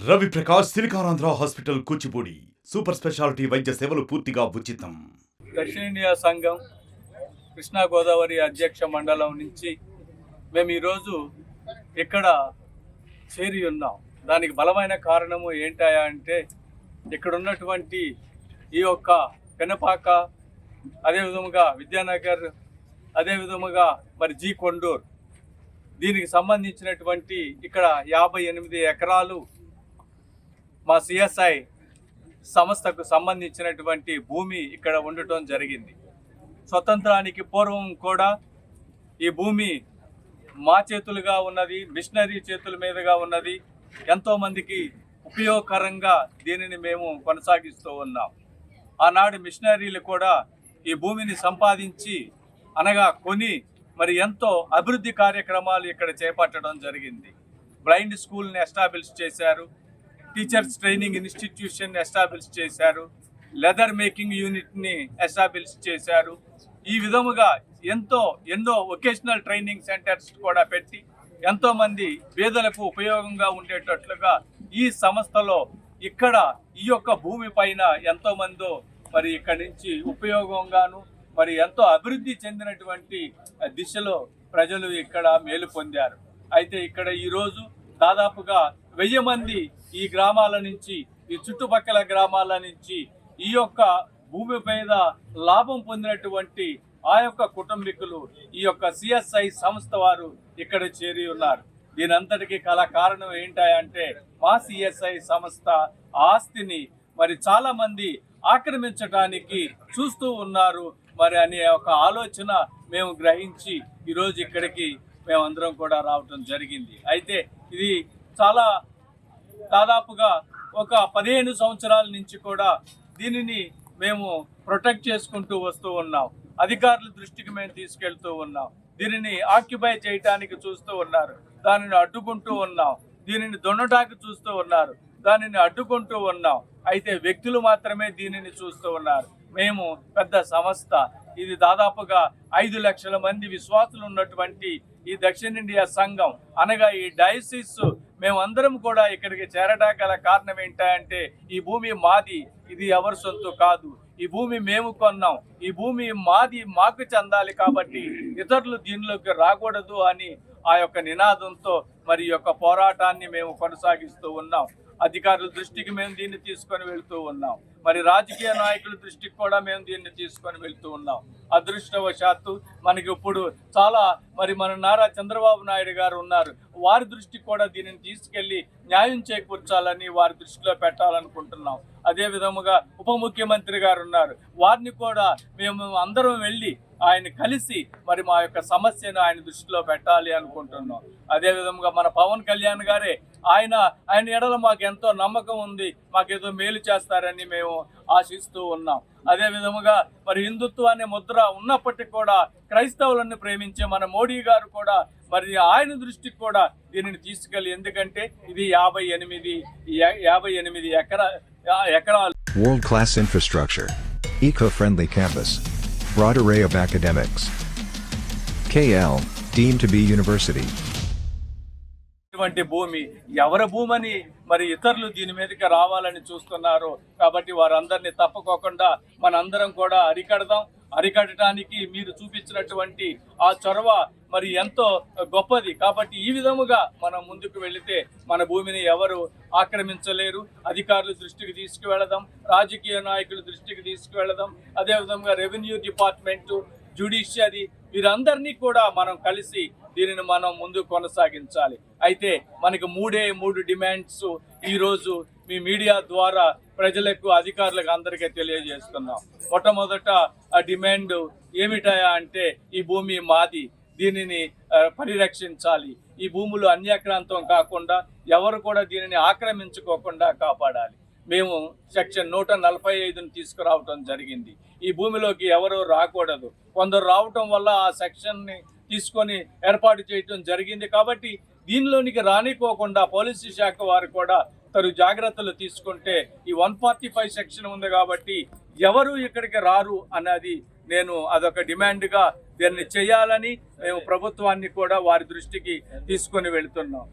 Ravi Prakash Siliconandhra hospital Kuchipudi super speciality వైద్య సేవలు పూర్తిగా ఉచితం. దక్షిణ ఇండియా సంఘం కృష్ణా గోదావరి అధ్యక్ష మండలం నుంచి మేము ఈరోజు ఇక్కడ చేరి ఉన్నాం. దానికి బలమైన కారణము ఏంటయా అంటే ఇక్కడ ఉన్నటువంటి ఈ యొక్క పెనపాక, అదేవిధముగా విద్యానగర్, అదేవిధముగా మరి జీ కొండూర్, దీనికి సంబంధించినటువంటి ఇక్కడ 58 ఎకరాలు మా సిఎస్ఐ సంస్థకు సంబంధించినటువంటి భూమి ఇక్కడ ఉండటం జరిగింది. స్వతంత్రానికి పూర్వం కూడా ఈ భూమి మా చేతులుగా ఉన్నది, మిషనరీ చేతుల మీదుగా ఉన్నది. ఎంతోమందికి ఉపయోగకరంగా దీనిని మేము కొనసాగిస్తూ ఉన్నాం. ఆనాడు మిషనరీలు కూడా ఈ భూమిని సంపాదించి అనగా కొని మరి ఎంతో అభివృద్ధి కార్యక్రమాలు ఇక్కడ చేపట్టడం జరిగింది. బ్లైండ్ స్కూల్ని ఎస్టాబ్లిష్ చేశారు, టీచర్స్ ట్రైనింగ్ ఇన్స్టిట్యూషన్ ఎస్టాబ్లిష్ చేశారు, లెదర్ మేకింగ్ యూనిట్ని ఎస్టాబ్లిష్ చేశారు. ఈ విధముగా ఎన్నో వొకేషనల్ ట్రైనింగ్ సెంటర్స్ కూడా పెట్టి ఎంతోమంది పేదలకు ఉపయోగంగా ఉండేటట్లుగా ఈ సంస్థలో ఇక్కడ ఈ యొక్క భూమి పైన ఎంతోమందో మరి ఇక్కడి నుంచి ఉపయోగంగాను మరి ఎంతో అభివృద్ధి చెందినటువంటి దిశలో ప్రజలు ఇక్కడ మేలు పొందారు. అయితే ఇక్కడ ఈరోజు దాదాపుగా 1000 మంది ఈ గ్రామాల నుంచి, ఈ చుట్టుపక్కల గ్రామాల నుంచి ఈ యొక్క భూమి మీద లాభం పొందినటువంటి ఆ యొక్క కుటుంబీకులు ఈ యొక్క సిఎస్ఐ సంస్థ వారు ఇక్కడ చేరి ఉన్నారు. దీనంతటికీ కారణం ఏంటంటే మా సిఎస్ఐ సంస్థ ఆస్తిని మరి చాలా మంది ఆక్రమించడానికి చూస్తూ ఉన్నారు మరి అనే ఒక ఆలోచన మేము గ్రహించి ఈరోజు ఇక్కడికి మేమందరం కూడా రావటం జరిగింది. అయితే ఇది చాలా దాదాపుగా ఒక 15 సంవత్సరాల నుంచి కూడా దీనిని మేము ప్రొటెక్ట్ చేసుకుంటూ వస్తూ ఉన్నాం. అధికారుల దృష్టికి మేము తీసుకెళ్తూ ఉన్నాం. దీనిని ఆక్యుపై చేయటానికి చూస్తూ ఉన్నారు, దానిని అడ్డుకుంటూ ఉన్నాం. దీనిని దొన్నటానికి చూస్తూ ఉన్నారు, దానిని అడ్డుకుంటూ ఉన్నాం. అయితే వ్యక్తులు మాత్రమే దీనిని చూస్తూ ఉన్నారు. మేము పెద్ద సంస్థ, ఇది దాదాపుగా 5 లక్షల మంది విశ్వాసులు ఉన్నటువంటి ఈ దక్షిణ ఇండియా సంఘం అనగా ఈ డయాసిస్ మేమందరం కూడా ఇక్కడికి చేరడానికి గల కారణం ఏంటంటే ఈ భూమి మాది, ఇది ఎవరి సొంతం కాదు. ఈ భూమి మేము కొన్నాం, ఈ భూమి మాది, మాకు చెందాలి కాబట్టి ఇతరులు దీనిలోకి రాకూడదు అని ఆ యొక్క నినాదంతో మరి ఈ యొక్క పోరాటాన్ని మేము కొనసాగిస్తూ ఉన్నాం. అధికారుల దృష్టికి మేము దీన్ని తీసుకొని వెళ్తూ ఉన్నాం. మరి రాజకీయ నాయకుల దృష్టికి కూడా మేము దీన్ని తీసుకొని వెళ్తూ ఉన్నాం. అదృష్టవశాత్తు మనకి ఇప్పుడు చాలా మరి మన నారా చంద్రబాబు నాయుడు గారు ఉన్నారు, వారి దృష్టికి కూడా దీనిని తీసుకెళ్లి న్యాయం చేకూర్చాలని వారి దృష్టిలో పెట్టాలనుకుంటున్నాం. అదే విధముగా ఉప ముఖ్యమంత్రి గారు ఉన్నారు, వారిని కూడా మేము అందరం వెళ్ళి ఆయన కలిసి మరి మా యొక్క సమస్యను ఆయన దృష్టిలో పెట్టాలి అనుకుంటున్నాం. అదేవిధంగా మన పవన్ కళ్యాణ్ గారే ఆయన ఎడల మాకు ఎంతో నమ్మకం ఉంది, మాకేదో మేలు చేస్తారని మేము ఆశిస్తూ ఉన్నాం. అదే విధముగా మరి హిందుత్వాన్ని ముద్ర ఉన్నప్పటికీ కూడా క్రైస్తవులను ప్రేమించే మన మోడీ గారు కూడా మరి ఆయన దృష్టికి కూడా దీనిని తీసుకెళ్ళి, ఎందుకంటే ఇది 58 ఎకరాలు. World class infrastructure, eco-friendly campus, broad array of academics. KL deemed to be university. ఇటువంటి భూమి ఎవరి భూమని మరి ఇతరులు దీని మీదకి రావాలని చూస్తున్నారు. కాబట్టి వారందరినీ తప్పకోకుండా మనందరం కూడా అరికట్టడానికి మీరు చూపించినటువంటి ఆ చొరవ మరి ఎంతో గొప్పది. కాబట్టి ఈ విధముగా మనం ముందుకు వెళితే మన భూమిని ఎవరు ఆక్రమించలేరు. అధికారుల దృష్టికి తీసుకువెళదాం, రాజకీయ నాయకుల దృష్టికి తీసుకువెళదాం, అదేవిధంగా రెవెన్యూ డిపార్ట్మెంటు, జ్యుడిషియరీ, వీరందరినీ కూడా మనం కలిసి దీనిని మనం ముందు కొనసాగించాలి. అయితే మనకి 3 డిమాండ్స్ ఈరోజు మీ మీడియా ద్వారా ప్రజలకు, అధికారులకు అందరికీ తెలియజేస్తున్నాం. మొట్టమొదట ఆ డిమాండ్ ఏమిటాయా అంటే ఈ భూమి మాది, దీనిని పరిరక్షించాలి. ఈ భూములు అన్యాక్రాంతం కాకుండా ఎవరు కూడా దీనిని ఆక్రమించుకోకుండా కాపాడాలి. మేము సెక్షన్ 145ని తీసుకురావటం జరిగింది. ఈ భూమిలోకి ఎవరు రాకూడదు. కొందరు రావటం వల్ల ఆ సెక్షన్ని తీసుకొని ఏర్పాటు చేయటం జరిగింది. కాబట్టి దీనిలోనికి రానికోకుండా పోలీసు శాఖ వారు కూడా తగు జాగ్రత్తలు తీసుకుంటే ఈ 145 సెక్షన్ ఉంది కాబట్టి ఎవరు ఇక్కడికి రారు అన్నది అదొక డిమాండ్గా దీన్ని చేయాలని మేము ప్రభుత్వాన్ని కూడా వారి దృష్టికి తీసుకొని వెళుతున్నాం.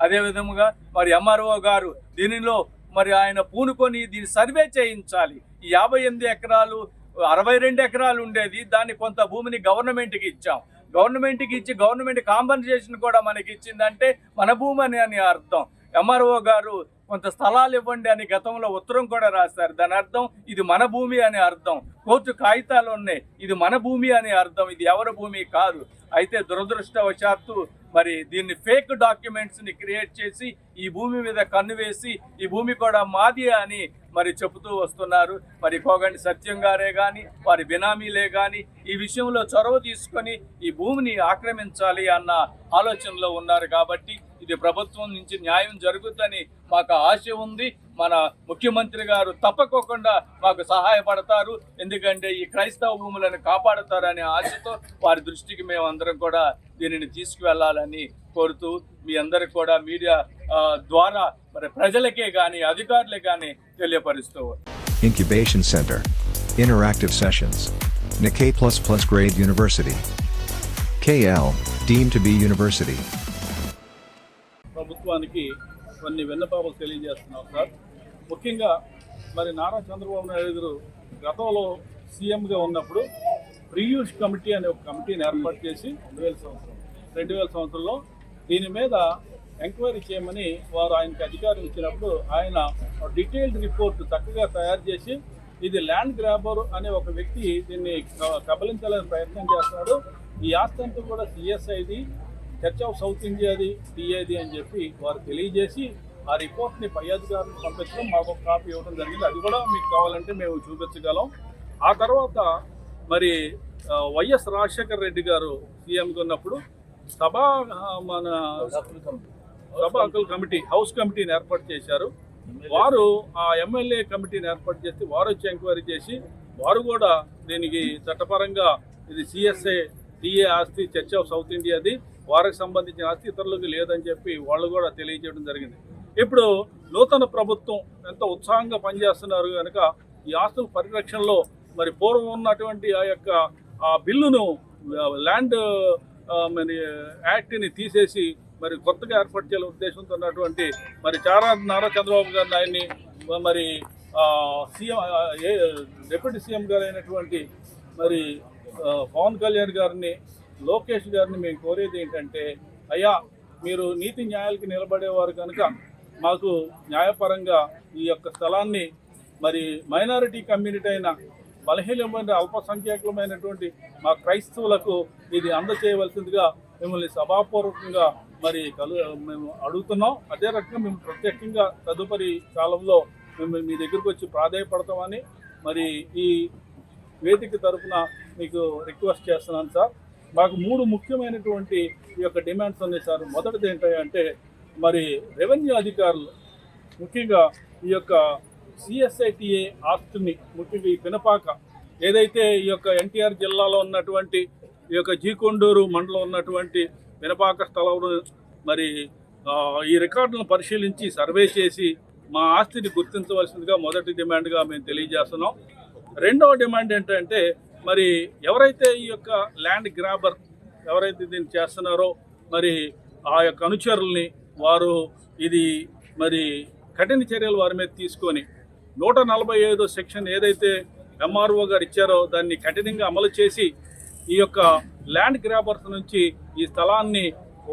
అదేవిధముగా మరి ఎంఆర్ఓ గారు దీనిలో మరి ఆయన పూనుకొని దీన్ని సర్వే చేయించాలి. ఈ 58 ఎకరాలు 62 ఎకరాలు ఉండేది, దాన్ని కొంత భూమిని గవర్నమెంట్కి ఇచ్చాం. గవర్నమెంట్కి ఇచ్చి గవర్నమెంట్ కాంపన్సేషన్ కూడా మనకి ఇచ్చిందంటే మన భూమి అని అర్థం. ఎంఆర్ఓ గారు కొంత స్థలాలు ఇవ్వండి అని గతంలో ఉత్తరం కూడా రాశారు. దాని అర్థం ఇది మన భూమి అని అర్థం. కోర్టు కాగితాలు ఉన్నాయి, ఇది మన భూమి అని అర్థం, ఇది ఎవరి భూమి కాదు. అయితే దురదృష్టవశాత్తు మరి దీన్ని ఫేక్ డాక్యుమెంట్స్ని క్రియేట్ చేసి ఈ భూమి మీద కన్ను వేసి ఈ భూమి కూడా మాది అని మరి చెబుతూ వస్తున్నారు. మరి కోగంటి సత్యం గారే కానీ వారి బినామీలే కానీ ఈ విషయంలో చొరవ తీసుకొని ఈ భూమిని ఆక్రమించాలి అన్న ఆలోచనలో ఉన్నారు. కాబట్టి ఇది ప్రభుత్వం నుంచి న్యాయం జరుగుతుందని మాకు ఆశ ఉంది. మన ముఖ్యమంత్రి గారు తప్పకోకుండా మాకు సహాయపడతారు, ఎందుకంటే ఈ క్రైస్తవ భూములను కాపాడతారనే ఆశతో వారి దృష్టికి మేమందరం కూడా దీనిని తీసుకువెళ్ళాలని కోరుతూ మీ అందరికి కూడా మీడియా ద్వారా మరి ప్రజలకే కానీ అధికారులే కానీ తెలియపరుస్తూ. Incubation Center. Interactive Sessions. Nikkei++ Grade University. KL, deemed to be university. ప్రభుత్వానికి కొన్ని విన్నపాలు తెలియజేస్తున్నాం సార్. ముఖ్యంగా మరి నారా చంద్రబాబు నాయుడు గారు గతంలో సీఎంగా ఉన్నప్పుడు ప్రియూష్ కమిటీ అనే ఒక కమిటీని ఏర్పాటు చేసి 2000 సంవత్సరంలో దీని మీద ఎంక్వైరీ చేయమని వారు ఆయనకి అధికారం ఇచ్చినప్పుడు ఆయన డీటెయిల్డ్ రిపోర్ట్ చక్కగా తయారు చేసి ఇది ల్యాండ్ గ్రాబర్ అనే ఒక వ్యక్తి దీన్ని కబలించాలని ప్రయత్నం చేస్తున్నాడు, ఈ ఆస్తి అంతా కూడా సిఎస్ఐది, చర్చ్ ఆఫ్ సౌత్ ఇండియాది, టీఏది అని చెప్పి వారు తెలియజేసి ఆ రిపోర్ట్ని పై అధికారులకు పంపించడం, మాకు ఒక కాపీ ఇవ్వడం జరిగింది. అది కూడా మీకు కావాలంటే మేము చూపించగలం. ఆ తర్వాత మరి వైఎస్ రాజశేఖర రెడ్డి గారు సీఎంగా ఉన్నప్పుడు సభా హక్కుల కమిటీ, హౌస్ కమిటీని ఏర్పాటు చేశారు. వారు ఆ ఎమ్మెల్యే కమిటీని ఏర్పాటు చేసి వారు వచ్చి ఎంక్వైరీ చేసి వారు కూడా దీనికి చట్టపరంగా ఇది సిఎస్ఐ టీఏ ఆస్తి, చర్చ్ ఆఫ్ సౌత్ ఇండియాది, వారికి సంబంధించిన ఆస్తి ఇతరులకు లేదని చెప్పి వాళ్ళు కూడా తెలియజేయడం జరిగింది. ఇప్పుడు నూతన ప్రభుత్వం ఎంతో ఉత్సాహంగా పనిచేస్తున్నారు కనుక ఈ ఆస్తుల పరిరక్షణలో మరి పూర్వం ఉన్నటువంటి ఆ యొక్క ఆ బిల్లును ల్యాండ్ మరి యాక్ట్ని తీసేసి మరి కొత్తగా ఏర్పాటు చేయాలనే ఉద్దేశంతో ఉన్నటువంటి మరి నారా చంద్రబాబు గారిని ఆయన్ని మరి సీఎం డిప్యూటీ సీఎం గారు అయినటువంటి మరి పవన్ కళ్యాణ్ గారిని, లోకేష్ గారిని మేము కోరేది ఏంటంటే, అయ్యా మీరు నీతి న్యాయాలకి నిలబడేవారు కనుక మాకు న్యాయపరంగా ఈ యొక్క స్థలాన్ని మరి మైనారిటీ కమ్యూనిటీ అయిన బలహీనమైన అల్పసంఖ్యాకులమైనటువంటి మా క్రైస్తవులకు ఇది అందచేయవలసిందిగా మిమ్మల్ని సభాపూర్వకంగా మరి మేము అడుగుతున్నాం. అదే రకంగా మేము ప్రత్యేకంగా తదుపరి కాలంలో మేము మీ దగ్గరకు వచ్చి ప్రాధాయపడతామని మరి ఈ వేదిక తరఫున మీకు రిక్వెస్ట్ చేస్తున్నాను సార్. మాకు 3 ముఖ్యమైనటువంటి ఈ యొక్క డిమాండ్స్ ఉన్నాయి సార్. మొదటిది ఏంటంటే మరి రెవెన్యూ అధికారులు ముఖ్యంగా ఈ యొక్క సిఎస్ఐటిఏ ఆస్తిని, ముఖ్యంగా ఈ పినపాక ఏదైతే ఈ యొక్క ఎన్టీఆర్ జిల్లాలో ఉన్నటువంటి ఈ యొక్క జీకొండూరు మండలం ఉన్నటువంటి పినపాక స్థలంలో మరి ఈ రికార్డులను పరిశీలించి సర్వే చేసి మా ఆస్తిని గుర్తించవలసిందిగా మొదటి డిమాండ్గా మేము తెలియజేస్తున్నాం. రెండవ డిమాండ్ ఏంటంటే మరి ఎవరైతే ఈ యొక్క ల్యాండ్ గ్రాబర్ ఎవరైతే దీన్ని చేస్తున్నారో మరి ఆ యొక్క అనుచరుల్ని వారు ఇది మరి కఠిన చర్యలు వారి మీద తీసుకొని 145 సెక్షన్ ఏదైతే ఎంఆర్ఓ గారు ఇచ్చారో దాన్ని కఠినంగా అమలు చేసి ఈ యొక్క ల్యాండ్ గ్రాబర్స్ నుంచి ఈ స్థలాన్ని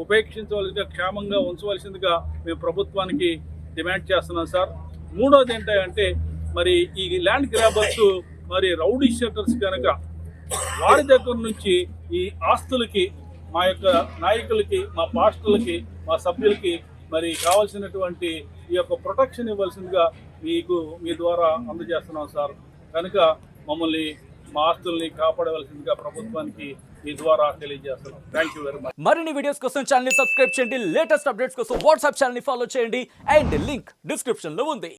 ఉపేక్షించవలసిందిగా, క్షేమంగా ఉంచవలసిందిగా మేము ప్రభుత్వానికి డిమాండ్ చేస్తున్నాం సార్. మూడోది ఏంటంటే మరి ఈ ల్యాండ్ గ్రాబర్స్ మరి రౌడీ షీటర్స్ కనుక వారి దగ్గర నుంచి ఈ ఆస్తులకి మా యొక్క నాయకులకి, మా పాస్టర్లకి, మా సభ్యులకి మరి కావాల్సినటువంటి ఈ యొక్క ప్రొటెక్షన్ ఇవ్వాల్సిందిగా మీ ద్వారా అందజేస్తున్నాం సార్. కనుక మమ్మల్ని మా ఆస్తుల్ని కాపాడవలసిందిగా ప్రభుత్వానికి ఈ ద్వారా తెలియజేస్తున్నాం. Thank you very much. మరిన్ని వీడియోస్ కోసం ఛానల్ ని సబ్స్క్రైబ్ చేయండి, లేటెస్ట్ అప్డేట్స్ కోసం వాట్సాప్ ఛానల్ ని ఫాలో చేయండి అండ్ లింక్ డిస్క్రిప్షన్ లో ఉంది.